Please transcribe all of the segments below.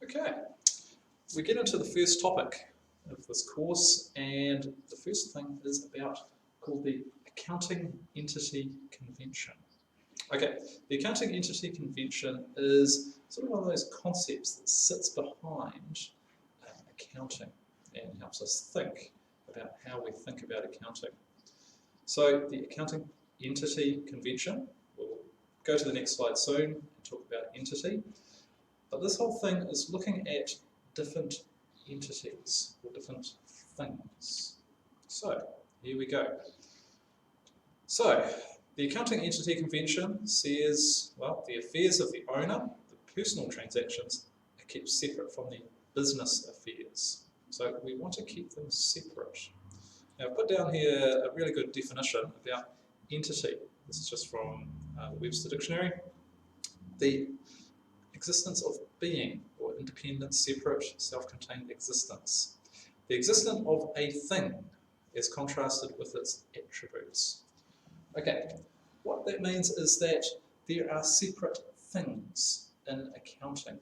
Okay, we get into the first topic of this course, and the first thing is called the Accounting Entity Convention. Okay, the Accounting Entity Convention is sort of one of those concepts that sits behind accounting and helps us think about how we think about accounting. So the Accounting Entity Convention, we'll go to the next slide soon and talk about entity, but this whole thing is looking at different entities or different things. So here we go. So the Accounting Entity Convention says, well, the affairs of the owner, the personal transactions, are kept separate from the business affairs. So we want to keep them separate. Now I've put down here a really good definition about entity. This is just from the Webster Dictionary. The existence of being, or independent, separate, self-contained existence. The existence of a thing is contrasted with its attributes. Okay, what that means is that there are separate things in accounting.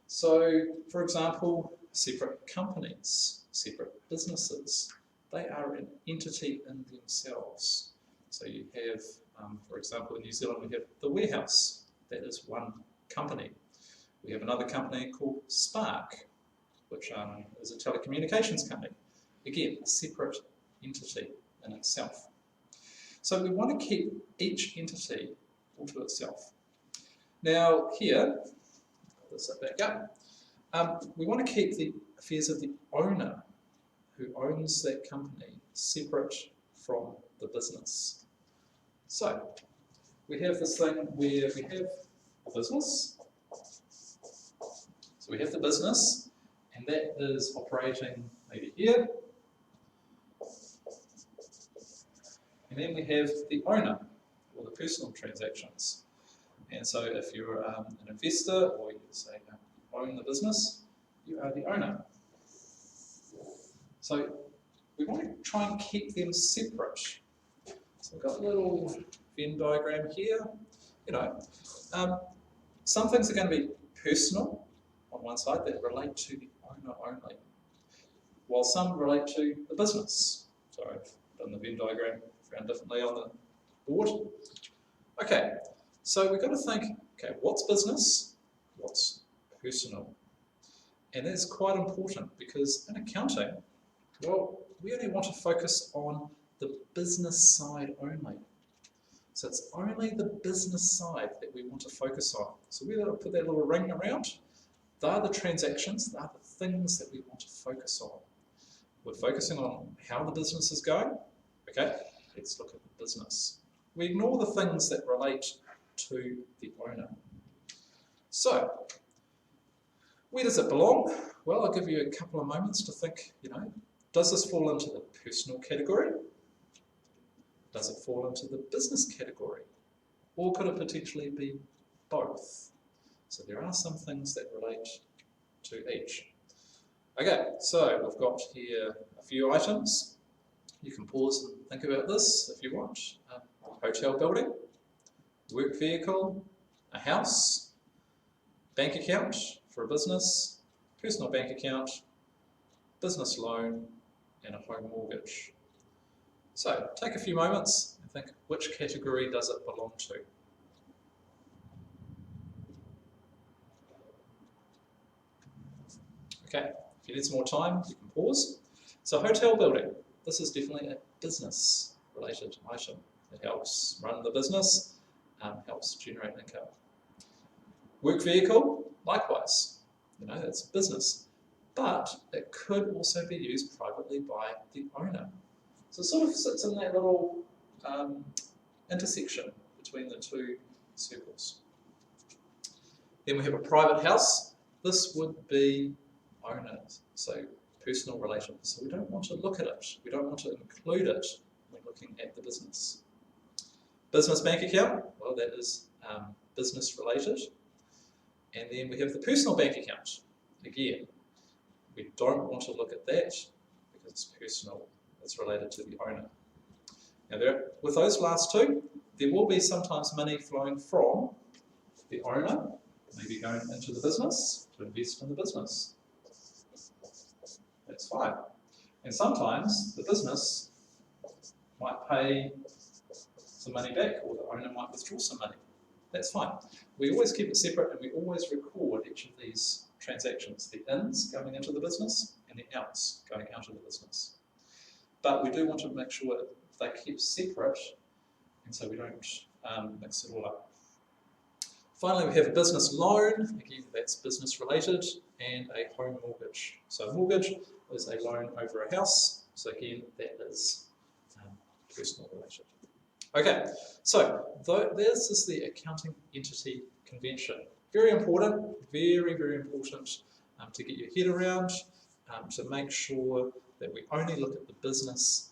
So, for example, separate companies, separate businesses, they are an entity in themselves. So you have, for example, in New Zealand we have the warehouse, that is one company. We have another company called Spark, which is a telecommunications company. Again, a separate entity in itself. So we want to keep each entity all to itself. Now here, put this back up, we want to keep the affairs of the owner who owns that company separate from the business. So we have this thing where we have a business. So we have the business, and that is operating maybe here. And then we have the owner, or the personal transactions. And so if you're an investor, or you say own the business, you are the owner. So we want to try and keep them separate. So I've got a little Venn diagram here. You know, some things are going to be personal on one side that relate to the owner only, while some relate to the business. So I've done the Venn diagram found differently on the board. Okay, so we've got to think, okay, what's business, what's personal? And that's quite important because in accounting, well, we only want to focus on the business side only. So it's only the business side that we want to focus on. So we're going to put that little ring around. They are the transactions, they are the things that we want to focus on. We're focusing on how the business is going. Okay, let's look at the business. We ignore the things that relate to the owner. So, where does it belong? Well, I'll give you a couple of moments to think, you know, does this fall into the personal category? Does it fall into the business category? Or could it potentially be both? So there are some things that relate to each. Okay, so we've got here a few items. You can pause and think about this if you want. Hotel building, work vehicle, a house, bank account for a business, personal bank account, business loan, and a home mortgage. So take a few moments and think, which category does it belong to? Okay, if you need some more time, you can pause. So hotel building, this is definitely a business related item. It helps run the business, helps generate income. Work vehicle, likewise, you know, it's business, but it could also be used privately by the owner. So it sort of sits in that little intersection between the two circles. Then we have a private house. This would be owners, so personal relations. So we don't want to look at it. We don't want to include it when looking at the business. Business bank account, well, that is business related. And then we have the personal bank account. Again, we don't want to look at that because it's personal. It's related to the owner. Now, with those last two, there will be sometimes money flowing from the owner maybe going into the business to invest in the business. That's fine. And sometimes the business might pay some money back, or the owner might withdraw some money. That's fine. We always keep it separate, and we always record each of these transactions, the ins going into the business and the outs going out of the business. But we do want to make sure they keep separate, and so we don't mix it all up. Finally, we have a business loan. Again, that's business related, and a home mortgage. So a mortgage is a loan over a house. So again, that is personal related. Okay, so this is the accounting entity convention. Very important, very, very important to get your head around, to make sure that we only look at the business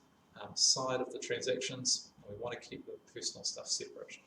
side of the transactions, and we want to keep the personal stuff separate.